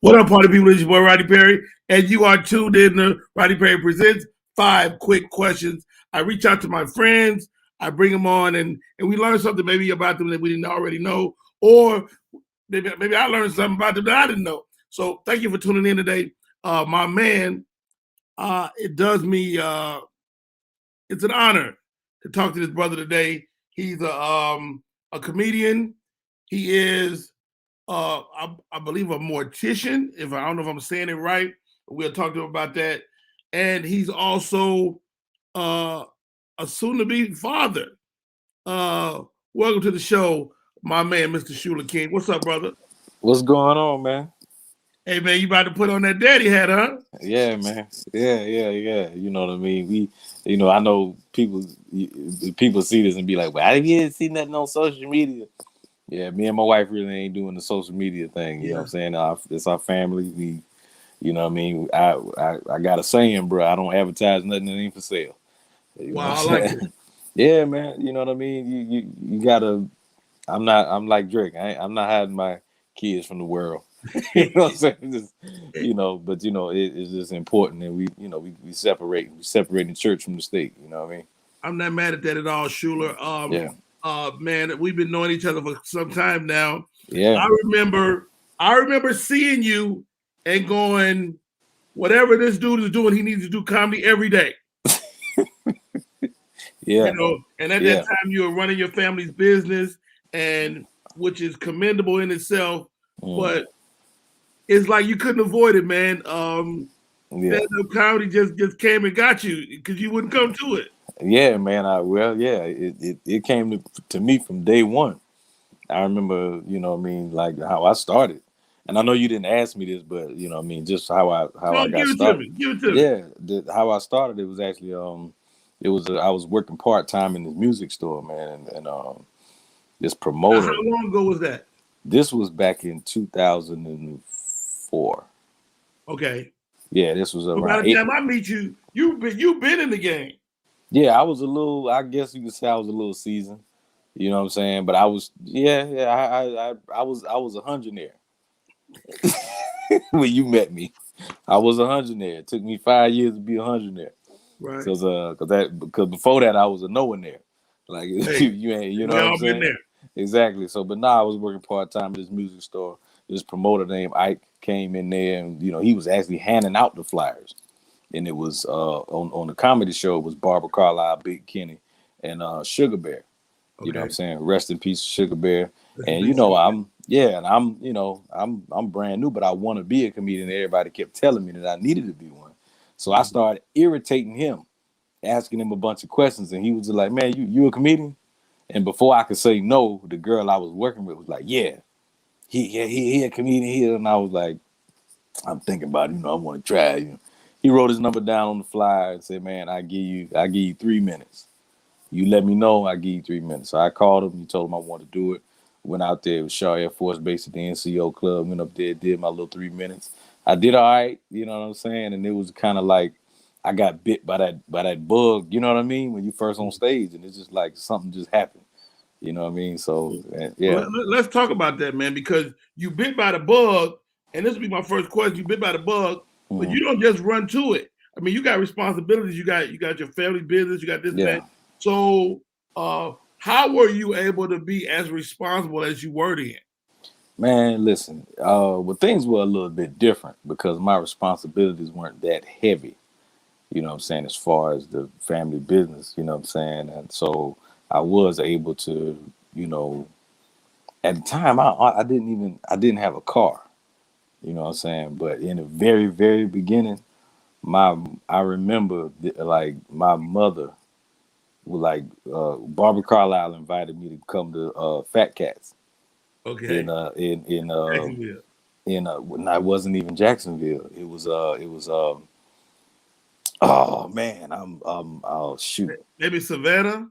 What up, party people? It's your boy Rodney Perry, and you are tuned in to Rodney Perry Presents 5 Quick Questions. I reach out to my friends, I bring them on, and we learn something maybe about them that we didn't already know, or maybe I learned something about them that I didn't know. So thank you for tuning in today. My man, it does me, it's an honor to talk to this brother today. He's a comedian. He is I believe a mortician, if I don't know if I'm saying it right. We'll talk to him about that. And he's also a soon-to-be father. Welcome to the show, my man, Mr. Shuler King. What's up, brother? What's going on, man? Hey, man, you about to put on that daddy hat, huh? Yeah, man. Yeah. You know what I mean? I know people see this and be like, "Well, I didn't see nothing on social media." Yeah, me and my wife really ain't doing the social media thing. You know what I'm saying? It's our family. You know what I mean? I got a saying, bro. I don't advertise nothing that ain't for sale. You know what I'm like saying? it. Yeah, man. You know what I mean? You gotta. I'm like Drake. I'm not hiding my kids from the world. You know what I'm saying? Just, but it's just important that we separate the church from the state. You know what I mean? I'm not mad at that at all, Shuler. Yeah. Man, we've been knowing each other for some time now. Yeah. I remember seeing you and going, whatever this dude is doing, he needs to do comedy every day. Yeah. And at that time you were running your family's business, and which is commendable in itself, but it's like you couldn't avoid it, man. Stand-up comedy just came and got you because you wouldn't come to it. Yeah, man. It came to me from day one. I remember, like how I started. And I know you didn't ask me this, but just how I got started. Give it to me. How I started, it was actually I was working part-time in this music store, man, and this promoter. How long ago was that? This was back in 2004. Okay. Yeah, this was around. By the time I meet you, you've been in the game. Yeah, I guess you could say I was a little seasoned. You know what I'm saying? But I was, I was a hundredaire when you met me. I was a hundredaire. It took me 5 years to be a hundredaire. Right. Because before that I was a no-one-there. Like you ain't, you know what I'm saying? There. Exactly. So, but now I was working part-time at this music store. This promoter named Ike came in there, and he was actually handing out the flyers. And it was on the comedy show. It was Barbara Carlisle, Big Kenny, and Sugar Bear. You know what I'm saying? Rest in peace, Sugar Bear. And I'm brand new, but I want to be a comedian. Everybody kept telling me that I needed to be one. So I started irritating him, asking him a bunch of questions, and he was like, "Man, you a comedian?" And before I could say no, the girl I was working with was like, "Yeah, he a comedian here." And I was like, "I'm thinking about it. I want to try." He wrote his number down on the flyer and said, "Man, I give you 3 minutes. You let me know, I give you 3 minutes." So I called him. He told him I wanted to do it. Went out there with Shaw Air Force Base at the NCO Club. Went up there, did my little 3 minutes. I did all right, you know what I'm saying? And it was kind of like I got bit by that bug, you know what I mean? When you first on stage, and it's just like something just happened. You know what I mean? So, yeah. Well, let's talk about that, man, because you bit by the bug, and this will be my first question. You bit by the bug, but you don't just run to it. I mean, you got responsibilities. You got your family business. You got this and that. So, how were you able to be as responsible as you were then? Man, listen, well, things were a little bit different because my responsibilities weren't that heavy, you know what I'm saying, as far as the family business, you know what I'm saying? And so I was able to, at the time, I didn't have a car, you know what I'm saying? But in the very, very beginning, I remember like my mother was Barbara Carlisle invited me to come to Fat Cats. Okay. No, it wasn't even Jacksonville. It was oh man, oh shoot. Maybe Savannah?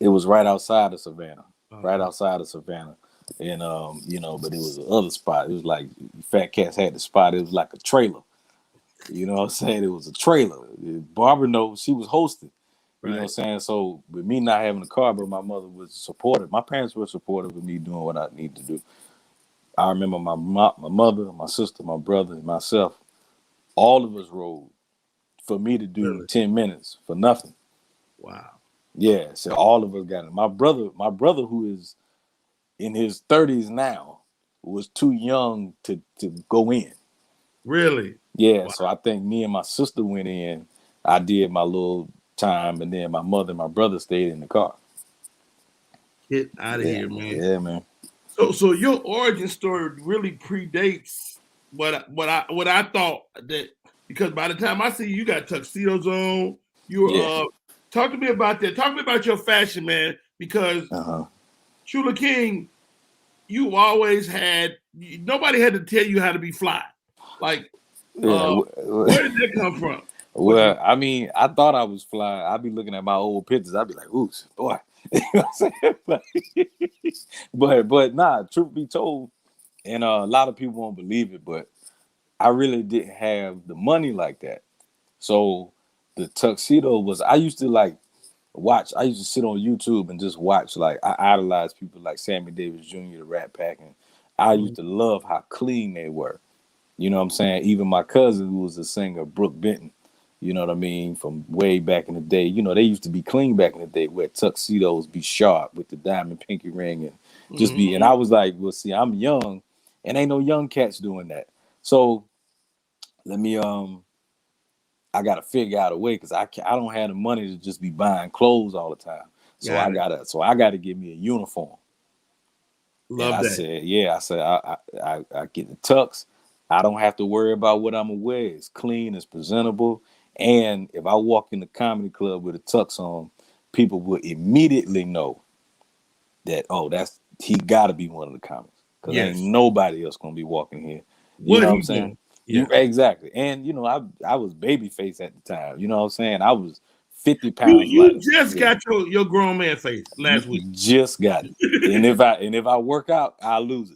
It was right outside of Savannah. Right outside of Savannah. And but it was the other spot. It was like Fat Cats had the spot. It was like a trailer. You know what I'm saying? It was a trailer. Barbara knows she was hosting. You know what I'm saying? So with me not having a car, but my mother was supportive. My parents were supportive of me doing what I need to do. I remember my mother, my sister, my brother, and myself. All of us rode for me to do Really? 10 minutes for nothing. Wow. Yeah, so all of us got it. My brother who is in his 30s now was too young to go in. Really? Yeah, Wow. so I think me and my sister went in. I did my little time, and then my mother and my brother stayed in the car. Get out of Yeah, here, man. yeah, man. So your origin story really predates what I thought that, because by the time I see you got tuxedos on, you Yeah. talk to me about that. Talk to me about your fashion, man, because Uh-huh. Shuler King, you always had, nobody had to tell you how to be fly. Like, Yeah. where did that come from? What you Well, I mean, I thought I was fly. I'd be looking at my old pictures. I'd be like, "Ooh, boy." You know what I'm saying? But nah. Truth be told, and a lot of people won't believe it, but I really didn't have the money like that. So the tuxedo was. I used to like watch. I used to sit on YouTube and just watch. Like I idolize people like Sammy Davis Jr., the Rat Pack, and I used to love how clean they were. You know what I'm saying? Even my cousin, who was a singer, Brooke Benton, you know what I mean, from way back in the day. You know, they used to be clean back in the day, where tuxedos be sharp with the diamond pinky ring and just be. And mm-hmm. I was like, well, see, I'm young, and ain't no young cats doing that. So let me I gotta figure out a way, because I don't have the money to just be buying clothes all the time. So Got it. I gotta get me a uniform. And Love I that. said, yeah, I said, I get the tux. I don't have to worry about what I'm gonna wear. It's clean, it's presentable. And if I walk in the comedy club with a tux on, people will immediately know that, oh, that's he gotta be one of the comics. Cause ain't Yes. nobody else gonna be walking here. You What know what he I'm saying? doing? Yeah. Exactly. And I was babyface at the time. You know what I'm saying? I was 50 You pounds you lighter. just Yeah. got your grown man face last week. Just got it. And if I work out, I lose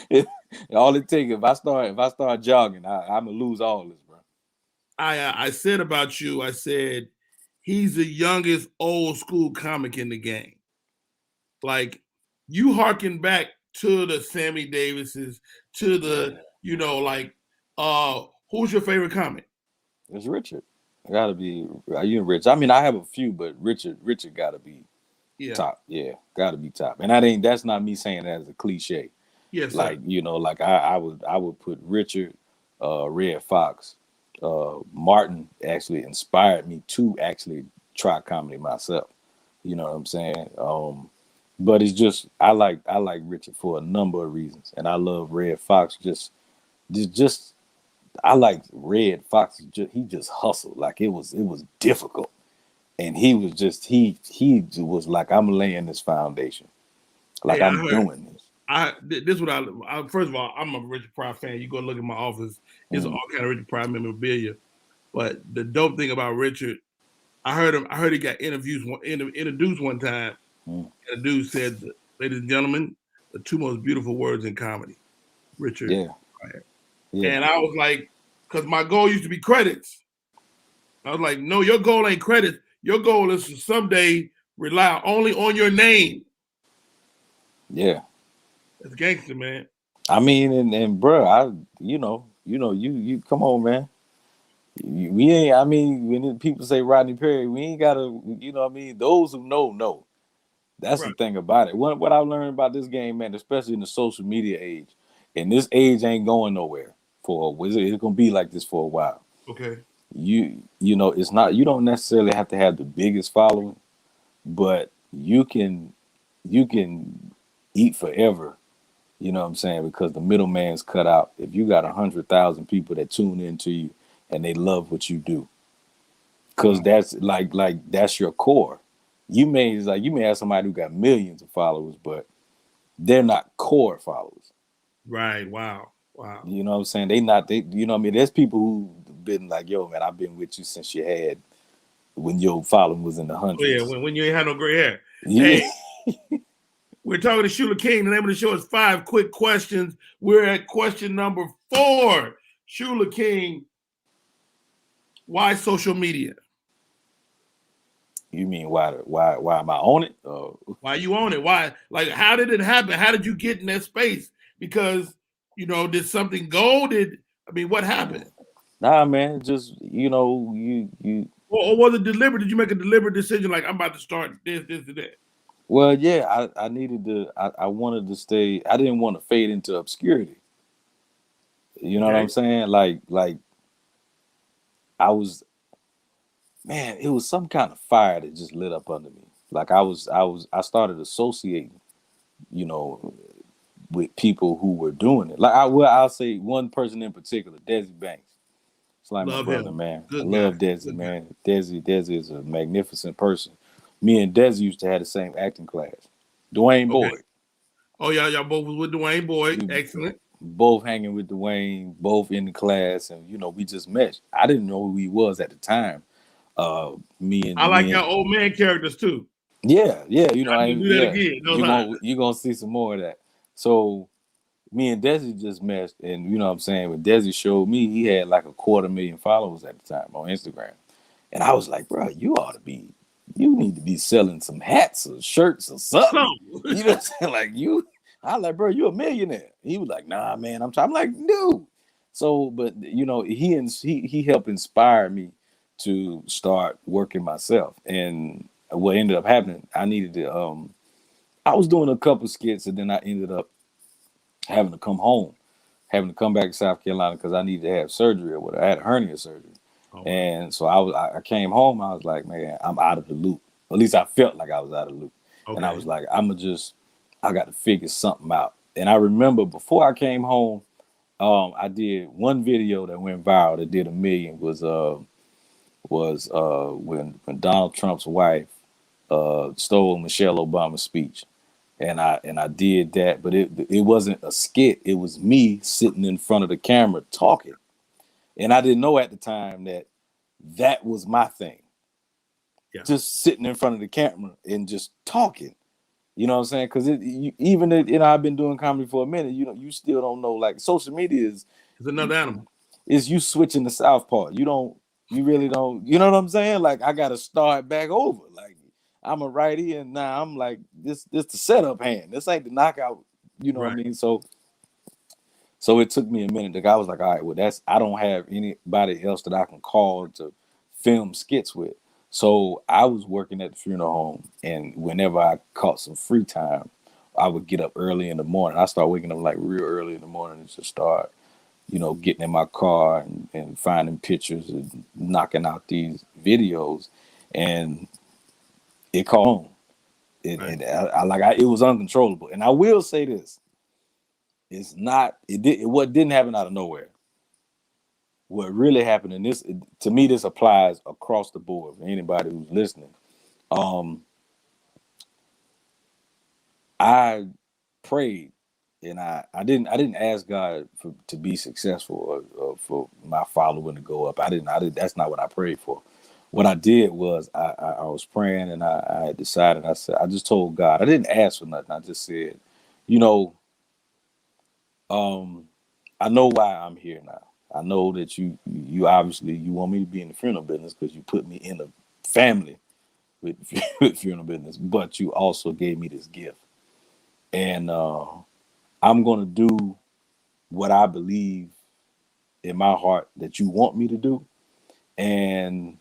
it. All it takes, if I start jogging, I'm gonna lose all this, bro. I said about you, I said he's the youngest old school comic in the game. Like, you harken back to the Sammy Davises, to the, like, who's your favorite comic? It's Richard. Gotta be. You Rich? I mean, I have a few, but Richard gotta be Yeah. top. Yeah, gotta be top. And that's not me saying that as a cliche. Yes, sir. Like, like I would put Richard, Red Fox, Martin actually inspired me to actually try comedy myself. You know what I'm saying? But it's just I like Richard for a number of reasons, and I love Red Fox. Just I like Red Fox. He just hustled, like it was difficult, and he was just he was like, I'm laying this foundation, like Hey, I I'm heard. doing this. This what I first of all, I'm a Richard Pryor fan. You go look at my office; it's all Mm, kind of Richard Pryor memorabilia. But the dope thing about Richard, I heard him. I heard he got introduced one time, mm. and the dude said, "Ladies and gentlemen, the two most beautiful words in comedy, Richard Yeah, Pryor." yeah, And I was like, because my goal used to be credits. I was like, no, your goal ain't credits. Your goal is to someday rely only on your name. yeah. That's gangster, man. I mean, and bro, you come on, man. We ain't. I mean, when people say Rodney Perry, we ain't gotta. You know what I mean? Those who know. That's the Right. thing about it. What I learned about this game, man, especially in the social media age, and this age ain't going nowhere it's gonna be like this for a while. Okay. It's not. You don't necessarily have to have the biggest following, but you can eat forever. You know what I'm saying? Because the middleman's cut out. If you got 100,000 people that tune into you and they love what you do, because Wow. that's like that's your core. You may have somebody who got millions of followers, but they're not core followers. Right. Wow. Wow. You know what I'm saying? You know what I mean? There's people who been like, yo, man, I've been with you since you had when your following was in the Oh yeah, hundreds. when you ain't had no gray hair. Yeah. Hey, we're talking to Shuler King. The name of the show is 5 Quick Questions. We're at question number 4. Shuler King, why social media? You mean why am I on it? Why you on it? Why? Like, how did it happen? How did you get in that space? Because did something go? I mean, what happened? Nah, man, just you. Or was it deliberate? Did you make a deliberate decision like I'm about to start this, and that? Well, yeah, I needed to. I wanted to stay. I didn't want to fade into obscurity. You know what I'm Okay. saying? Like I was, man. It was some kind of fire that just lit up under me. Like I started associating, you know, with people who were doing it. Like I'll say one person in particular, Desi Banks. It's like my Love brother, him. man. I Good guy. love Desi, Good guy. man. Desi is a magnificent person. Me and Desi used to have the same acting class. Dwayne Okay. Boyd. Oh, y'all both was with Dwayne Boyd. We Excellent. both hanging with Dwayne, both in the class, and we just met. I didn't know who he was at the time. Me I and like me your and old man characters too. yeah, I need to do that yeah. again. No time. You gonna see some more of that. So me and Desi just met, and you know what I'm saying. When Desi showed me, he had like 250,000 followers at the time on Instagram, and I was like, bro, you need to be selling some hats or shirts or Some. something. You know what I'm saying? Like you, I was like, bro, you a millionaire. He was like, nah, man, I'm like, dude. So, but he helped inspire me to start working myself, and what ended up happening, I needed to I was doing a couple skits, and then I ended up having to come home, having to come back to South Carolina because I needed to have surgery or whatever. I had hernia surgery. Oh wow. And so I came home. I was like, man, I'm out of the loop. At least I felt like I was out of the loop. And I Okay. was like, I got to figure something out. And I remember before I came home, I did one video that went viral that did 1 million was when Donald Trump's wife stole Michelle Obama's speech. And I did that, but it wasn't a skit. It was me sitting in front of the camera talking. And I didn't know at the time that was my thing. Yeah. Just sitting in front of the camera and just talking. You know what I'm saying? Because I've been doing comedy for a minute. You still don't know. Like social media It's another animal. is you switching the south part. You really don't. You know what I'm saying? Like I got to start back over. Like I'm a righty, and now I'm like this the setup hand. This ain't the knockout. You know what I Right. mean? So it took me a minute. The guy was like, all right, well, I don't have anybody else that I can call to film skits with. So I was working at the funeral home, and whenever I caught some free time, I would get up early in the morning. I start waking up like real early in the morning and just start, getting in my car and finding pictures and knocking out these videos. And it caught on. Right. It was uncontrollable. And I will say this. It's not, what didn't happen out of nowhere. What really happened in this, to me, this applies across the board for anybody who's listening. Um, I prayed, and I didn't ask God to be successful or for my following to go up. I didn't. That's not what I prayed for. What I did was I was praying, and I had decided. I just told God. I didn't ask for nothing. I just said, you know, um, I know why I'm here now. I know that you obviously you want me to be in the funeral business because you put me in a family with, with funeral business, but you also gave me this gift, and I'm gonna do what I believe in my heart that you want me to do, and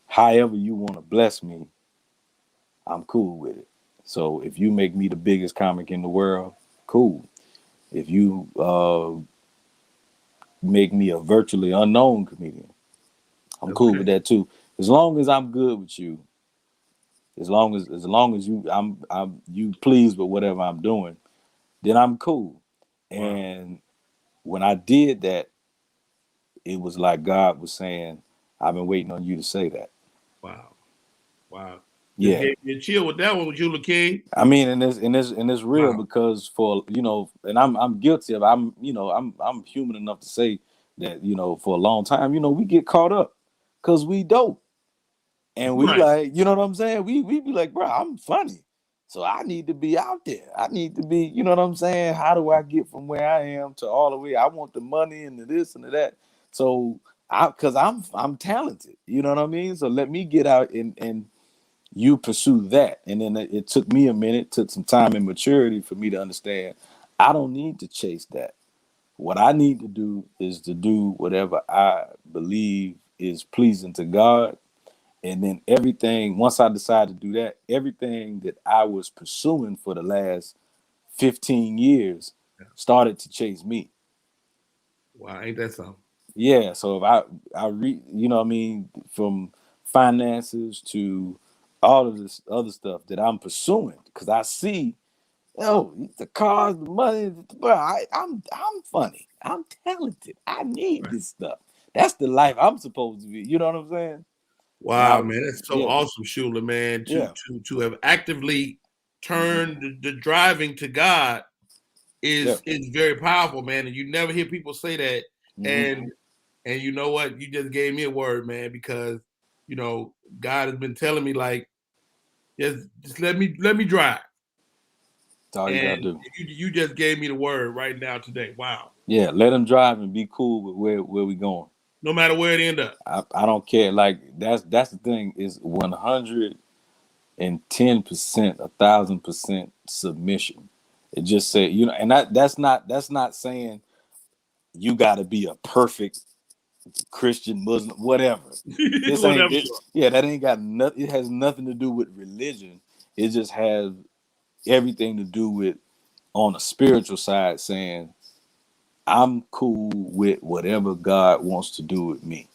however you want to bless me, I'm cool with it. So if you make me the biggest comic in the world, cool. If you make me a virtually unknown comedian, I'm cool Okay. with that too. As long as I'm good with you, as long as I'm you pleased with whatever I'm doing, then I'm cool. Wow. And when I did that, it was like God was saying, I've been waiting on you to say that. Wow. Wow. Just Yeah. gave me a chill with that one with Shuler King. I mean, and it's real Wow. because and I'm guilty of I'm human enough to say that, for a long time, we get caught up because we dope. And we Right. like, you know what I'm saying? We be like, bro, I'm funny. So I need to be out there. I need to be, you know what I'm saying? How do I get from where I am to all the way? I want the money and the this and the that. So because I'm talented, you know what I mean? So let me get out and you pursue that. And then it took me a minute, took some time and maturity for me to understand I don't need to chase that. What I need to do is to do whatever I believe is pleasing to God. And then everything, once I decided to do that, everything that I was pursuing for the last 15 years started to chase me. Wow, ain't that something? Yeah. So if you know what I mean, from finances to all of this other stuff that I'm pursuing, because I see, the cars, the money, bro, I'm funny. I'm talented. I need Right. this stuff. That's the life I'm supposed to be. You know what I'm saying? And Wow, man, that's so yeah, awesome, Shuler, man, yeah. to have actively turned the driving to God Yeah. is very powerful, man. And you never hear people say that. Mm-hmm. And you know what? You just gave me a word, man, because God has been telling me like, just let me drive. That's all you gotta And do. you just gave me the word right now today. Wow. Yeah, let them drive and be cool with where we going. No matter where it end up. I don't care. Like that's the thing is 110%, 1,000% submission. It just say and that's not saying you got to be a perfect Christian, Muslim, whatever. This ain't Whatever it. you are. Yeah, that ain't got nothing. It has nothing to do with religion. It just has everything to do with on a spiritual side saying I'm cool with whatever God wants to do with me.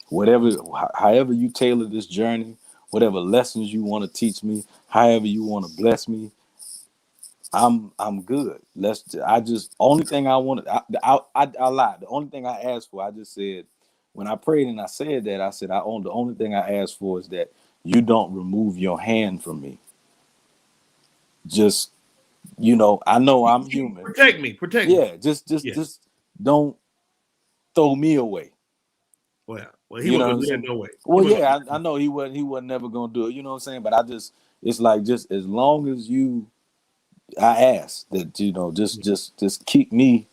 Whatever, however you tailor this journey, whatever lessons you want to teach me, however you want to bless me, I'm good. I just only thing I wanted. I lied. The only thing I asked for, I just said when I prayed and I said that, I said the only thing I asked for is that you don't remove your hand from me. Just I know I'm human. Protect me. Protect me. Yeah, just just Yeah. just don't throw me away. Well, he You know wasn't what I'm gonna do it saying? no way. He Well, wasn't yeah, I know he wasn't never gonna do it. You know what I'm saying? But it's like just as long as I ask that just keep me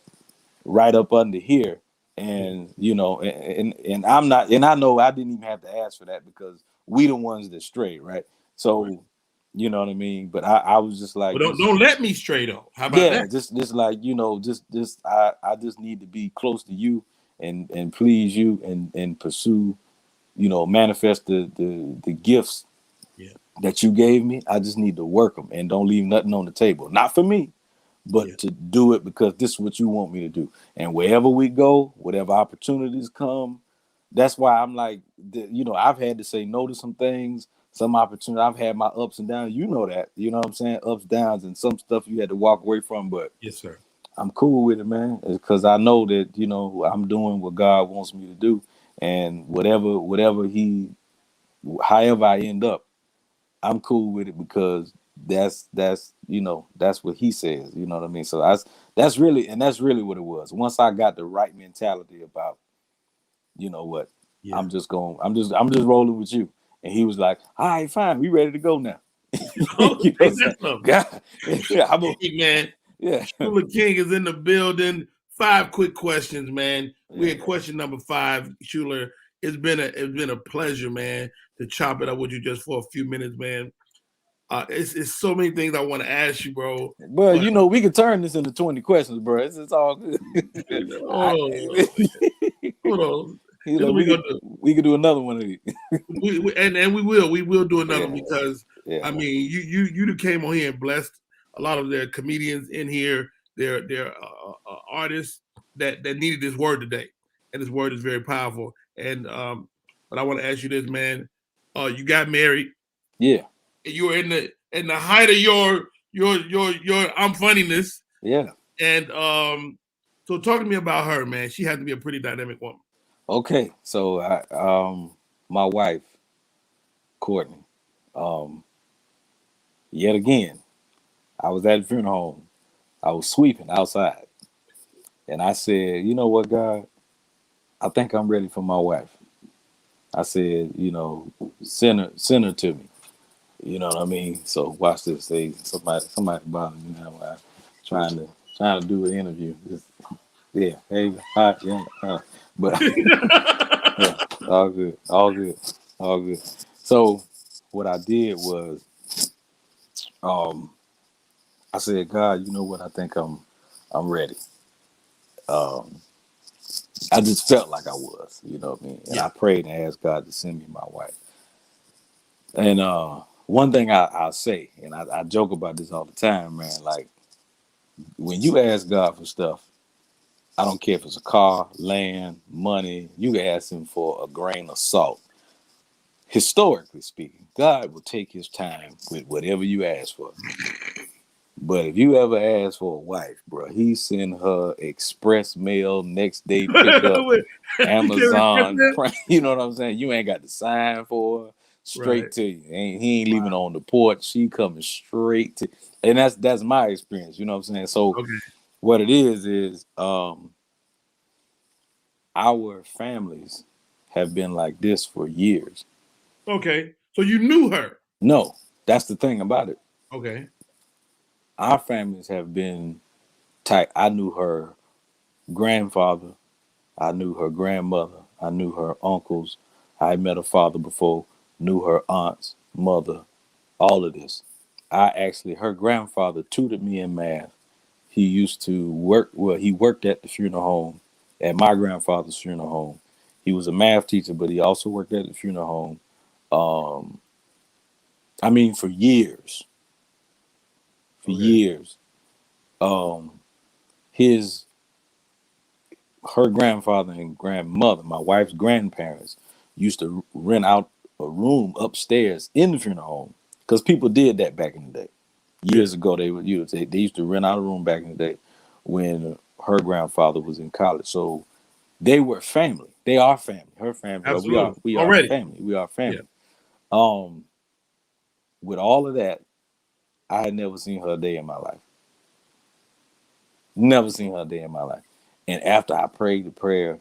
right up under here, yeah. and and I'm not, and I know I didn't even have to ask for that because we the ones that strayed, right? Right. So you know what I mean. But I was just like, But don't let me stray though. How about yeah, that? just like just I just need to be close to you and please you and pursue manifest the gifts Yeah. that you gave me. I just need to work them and don't leave nothing on the table. Not for me, Yeah. but to do it because this is what you want me to do. And wherever we go, whatever opportunities come, that's why I'm like, I've had to say no to some things, some opportunity. I've had my ups and downs. You know that. You know what I'm saying? Ups, downs, and some stuff you had to walk away from. But Yes, sir. I'm cool with it, man. Because I know that I'm doing what God wants me to do, and whatever however I end up, I'm cool with it because that's what he says. You know what I mean? So that's really what it was. Once I got the right mentality about, what, Yeah. I'm just rolling with you. And he was like, all right, fine, we ready to go now. You know what I'm Ain't saying? that something? God, yeah, Hey, man. yeah. Shuler King is in the building. 5 quick questions, man. We Yeah. had question number 5, Shuler. It's been a pleasure, man, to chop it up with you just for a few minutes, man. It's so many things I want to ask you, bro. But But we could turn this into 20 questions, bro. It's all good. hold on, hold on. This is what We we could gonna do. do another one of these. And we will do another Yeah, one because yeah, I mean you came on here and blessed a lot of the comedians in here. They're artists that needed this word today, and this word is very powerful. And but I want to ask you this, man. You got married. yeah, You were in the height of your I'm funniness, yeah. and so talk to me about her, man. She had to be a pretty dynamic woman. Okay, so my wife, Courtney, um, yet again, I was at a funeral home. I was sweeping outside, and I said, "You know what, God? I think I'm ready for my wife." I said, send her to me. You know what I mean? So watch this. Somebody bothering me now. Trying to do an interview. Yeah, hey, hi, yeah, but yeah, all good, all good, all good. So what I did was, um, I said, God, you know what? I think I'm ready. Um, I just felt like I was, you know what I mean? And Yeah. I prayed and asked God to send me my wife. And one thing I'll say, and I joke about this all the time, man, like when you ask God for stuff, I don't care if it's a car, land, money, you can ask him for a grain of salt. Historically speaking, God will take his time with whatever you ask for. But if you ever ask for a wife, bro, he send her express mail, next day pickup, Wait, you can't express Amazon. that? You know what I'm saying? You ain't got to sign for her. Right. Straight to you. He ain't leaving on the porch. She coming straight to. And that's my experience. You know what I'm saying? So Okay. what it is our families have been like this for years. Okay. So you knew her. No, that's the thing about it. Okay. Our families have been tight. I knew her grandfather. I knew her grandmother. I knew her uncles. I had met her father before. Knew her aunts, mother, all of this. Her grandfather tutored me in math. He used to work, well, he worked at the funeral home, at my grandfather's funeral home. He was a math teacher, but he also worked at the funeral home. I mean, for years, for Okay. years. Um, his her grandfather and grandmother, my wife's grandparents, used to rent out a room upstairs in the funeral home because people did that back in the day. Yeah. Years ago, they used to rent out a room back in the day when her grandfather was in college. So they were family. They are family. Her family. Well, Absolutely. we are Already. family. We are Yeah. family. Um, with all of that, I had never seen her a day in my life. Never seen her a day in my life. And after I prayed the prayer,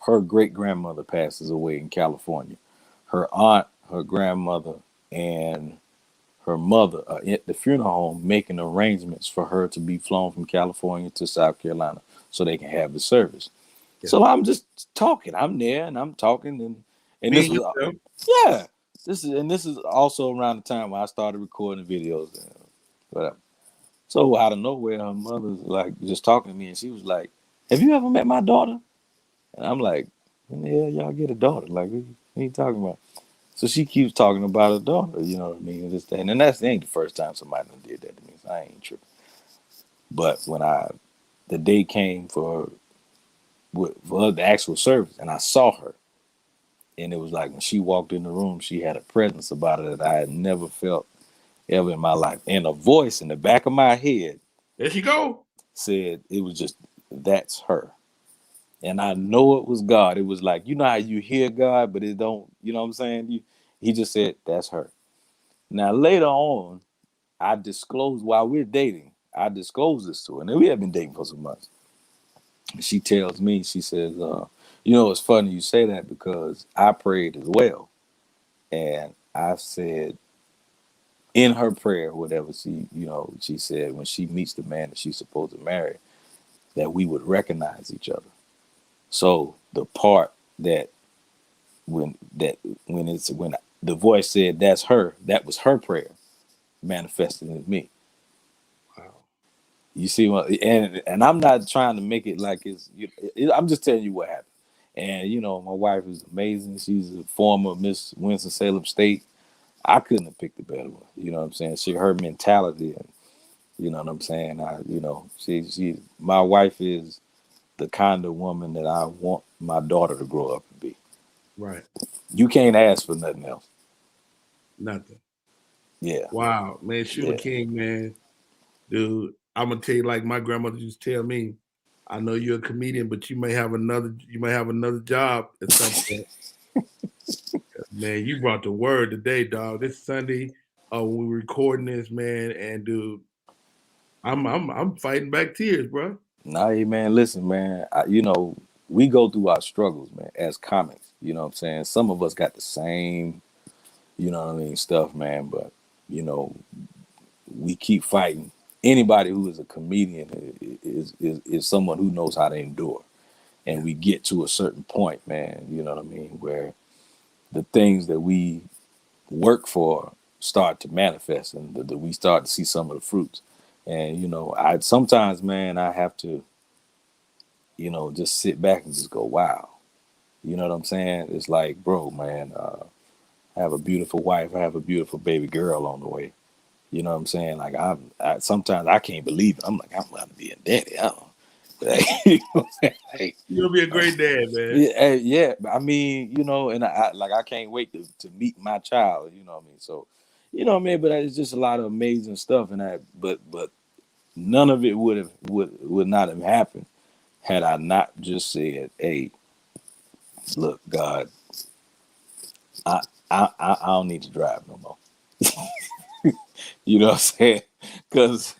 her great grandmother passes away in California. Her aunt, her grandmother, and her mother are at the funeral home making arrangements for her to be flown from California to South Carolina so they can have the service. Yeah. So I'm just talking. I'm there and I'm talking and this Being was yourself. yeah. This is also around the time when I started recording videos and whatever. So out of nowhere, her mother's like just talking to me and she was like, "Have you ever met my daughter?" And I'm like, "When the hell y'all get a daughter? Like, what are you talking about?" So she keeps talking about her daughter, you know what I mean? And this, that. And that's ain't the first time somebody done did that to me. So I ain't tripping. But when the day came for the actual service, and I saw her, and it was like when she walked in the room, she had a presence about her that I had never felt ever in my life. And a voice in the back of my head There she go. said, it was just, that's her. And I know it was God. It was like, you know how you hear God, but it don't, you know what I'm saying? He just said, that's her. Now later on, I disclosed while we're dating, I disclosed this to her. And we have been dating for some months. She tells me, she says, you know, it's funny you say that because I prayed as well. And I said in her prayer, whatever she said when she meets the man that she's supposed to marry, that we would recognize each other. So the part that when the voice said that's her, that was her prayer manifested in me. Wow. You see what? And I'm not trying to make it like I'm just telling you what happened. And you know, my wife is amazing. She's a former Miss Winston-Salem State. I couldn't have picked a better one. You know what I'm saying? Her mentality, and you know what I'm saying. My wife is the kind of woman that I want my daughter to grow up and be. Right. You can't ask for nothing else. Nothing. Yeah, Wow, man. yeah. Shuler King, man. Dude, I'm gonna tell you like my grandmother used to tell me, I know you're a comedian, but you may have another job at some point. Man, you brought the word today, dog. This Sunday, we're recording this, man, and dude, I'm fighting back tears, bro. Nah, hey, man, listen, man. We go through our struggles, man, as comics. You know what I'm saying? Some of us got the same, you know what I mean, stuff, man. But you know, we keep fighting. Anybody who is a comedian is someone who knows how to endure. And Yeah, we get to a certain point, man. You know what I mean, where the things that we work for start to manifest, and we start to see some of the fruits. And I sometimes, man, I have to, just sit back and just go, wow. You know what I'm saying? It's like, bro, man, I have a beautiful wife. I have a beautiful baby girl on the way. You know what I'm saying? Like sometimes I can't believe it. I'm like, I'm about to be a daddy. I don't, you know what I'm saying? Like, You'll be a great dad, man. yeah. I mean, and I can't wait to meet my child. You know what I mean? So, you know what I mean? But it's just a lot of amazing stuff, but none of it would not have happened had I not just said, hey, look, God, I I don't need to drive no more. You know what I'm saying? Because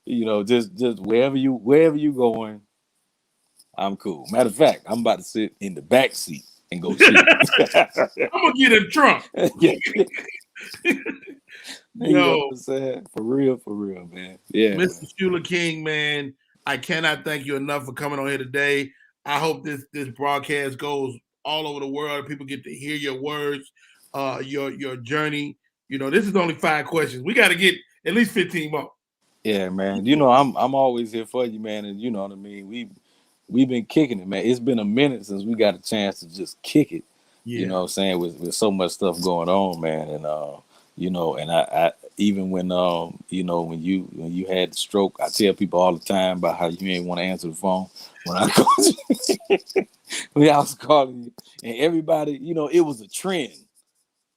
just wherever you going, I'm cool. Matter of fact, I'm about to sit in the back seat and go chill. I'm gonna get in the trunk. Yeah. You know what Yo, I'm saying? For real, man. Yeah, Mr. man. Shuler King, man, I cannot thank you enough for coming on here today. I hope this broadcast goes all over the world. People get to hear your words, your journey. This is only 5 questions. We got to get at least 15 more. Yeah, man. I'm always here for you, man. And you know what I mean. We've been kicking it, man. It's been a minute since we got a chance to just kick it. You Yeah. know what I'm saying? With so much stuff going on, man. And and I even when when you had the stroke, I tell people all the time about how you ain't want to answer the phone when I called you. When I was calling you, and everybody, it was a trend.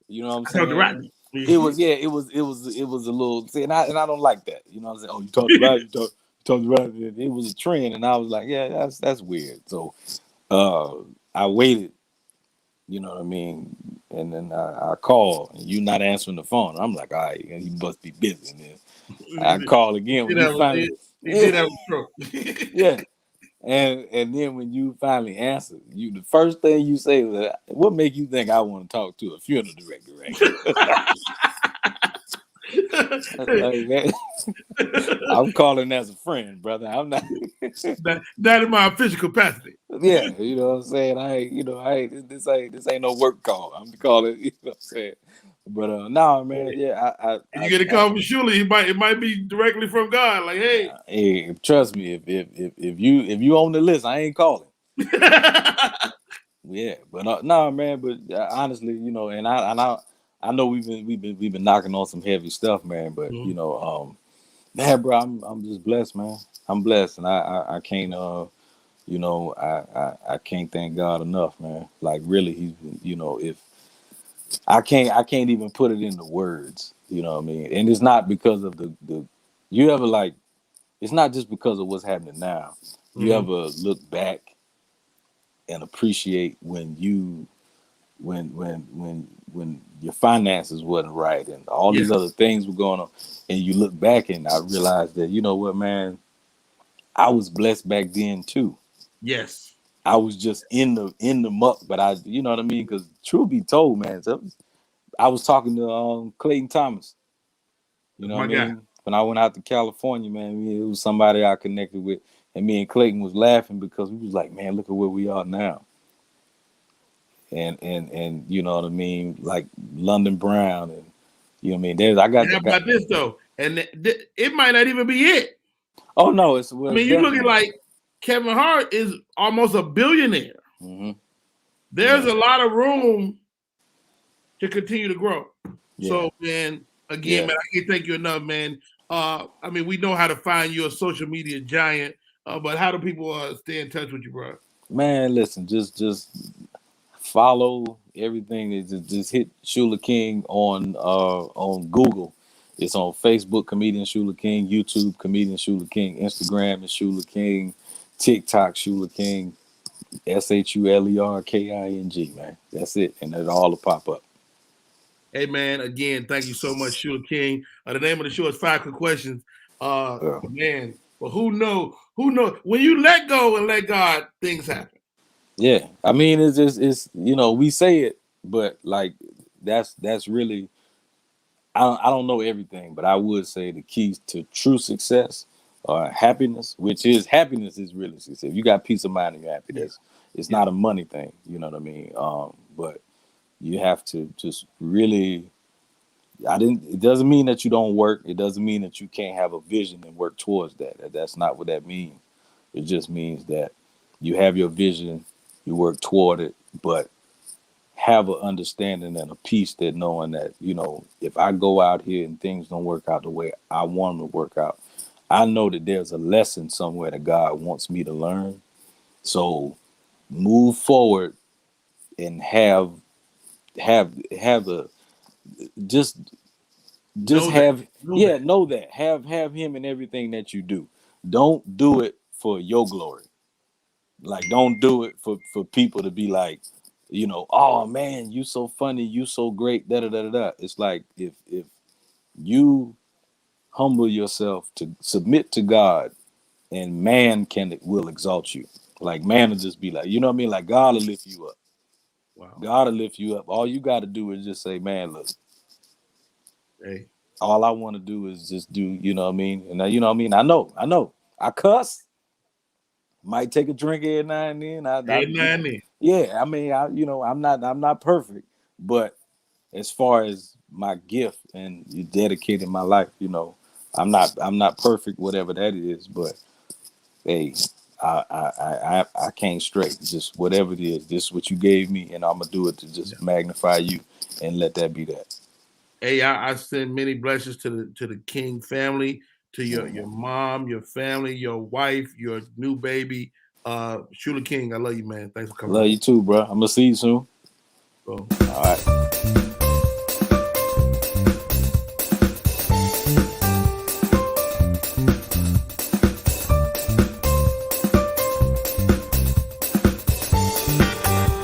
You know what I'm I talked to saying? Rodney. It was, yeah, it was a little, see, and I don't like that. You know what I'm saying? Oh, you talked about it, you talked about it. It was a trend, and I was like, yeah, that's weird. So uh I waited, you know what I mean, and then I called, and you not answering the phone. I'm like, all right, you must be busy. And then I call again He when did you have finally, he did have a stroke. yeah. And then when you finally answer, the first thing you say was, "What make you think I want to talk to a funeral director right now?" Like, man, I'm calling as a friend, brother. I'm not. That in my official capacity. Yeah, you know what I'm saying. This ain't no work call. I'm calling. You know what I'm saying. But no, man. Yeah, You get a call from Shuler, it might be directly from God. Like, hey. Hey, trust me. If you on the list, I ain't calling. Yeah, but no, man. But honestly, and I know we've been knocking on some heavy stuff, man. But man, bro, I'm just blessed, man. I'm blessed, and I can't I can't thank God enough, man. Like really, he's been, if I can't even put it into words, you know what I mean. And it's not because of the you ever like it's not just because of what's happening now. You ever look back and appreciate when your finances wasn't right and all these other things were going on, and you look back and I realized that, you know what, man, I was blessed back then too. Yes. I was just in the muck, but you know what I mean? Because truth be told, man, I was talking to Clayton Thomas. You That's know what my I guy. mean? When I went out to California, man, it was somebody I connected with, and me and Clayton was laughing because we was like, man, look at where we are now. And you know what I mean? Like London Brown, and you know what I mean? There's I got, And how I got about this though? And it might not even be it. Oh no, I it's mean, you look at definitely. like Kevin Hart is almost a billionaire. Mm-hmm. There's Yeah, a lot of room to continue to grow. yeah, So, man, again, yeah. man, I can't thank you enough, man. I mean, we know how to find you a social media giant, but how do people stay in touch with you, bro? Man, listen, just follow everything. Just hit Shuler King on Google. It's on Facebook, Comedian Shuler King, YouTube, Comedian Shuler King, Instagram is Shuler King, TikTok Shuler King, ShulerKing, man. That's it, and it all will pop up. Hey, man, again, thank you so much, Shuler King. The name of the show is 5 Quick Questions. Yeah. Man, but who know? When you let go and let God, things happen. Yeah, I mean, it's we say it, but like that's really I don't know everything, but I would say the keys to true success are happiness is really success. You got peace of mind and you're happy. Yeah. It's not a money thing, you know what I mean? But you have to just really It doesn't mean that you don't work. It doesn't mean that you can't have a vision and work towards that. That's not what that means. It just means that you have your vision, you work toward it, but have an understanding and a peace that knowing that, if I go out here and things don't work out the way I want them to work out, I know that there's a lesson somewhere that God wants me to learn. So move forward and have a just Know that. have know that have him in everything that you do. Don't do it for your glory. Like, don't do it for people to be like, oh man, you so funny, you so great, da da da da da. It's like, if you humble yourself to submit to God, and man will exalt you. Like, man will just be like, you know what I mean? Like, God will lift you up. Wow. God will lift you up. All you got to do is just say, man, look, Hey. all I want to do is just do, you know what I mean? And you know what I mean? I know. I cuss. Might take a drink every now and then. Yeah, I mean, I'm not perfect, but as far as my gift and you dedicating my life, I'm not perfect, whatever that is, but hey, I can't straight. Just whatever it is, this is what you gave me, and I'm gonna do it to just magnify you and let that be that. Hey, I send many blessings to the King family, to your mom, your family, your wife, your new baby. Shuler King, I love you, man. Thanks for coming Love on. you too, bro. I'm gonna see you soon. Bro. All right.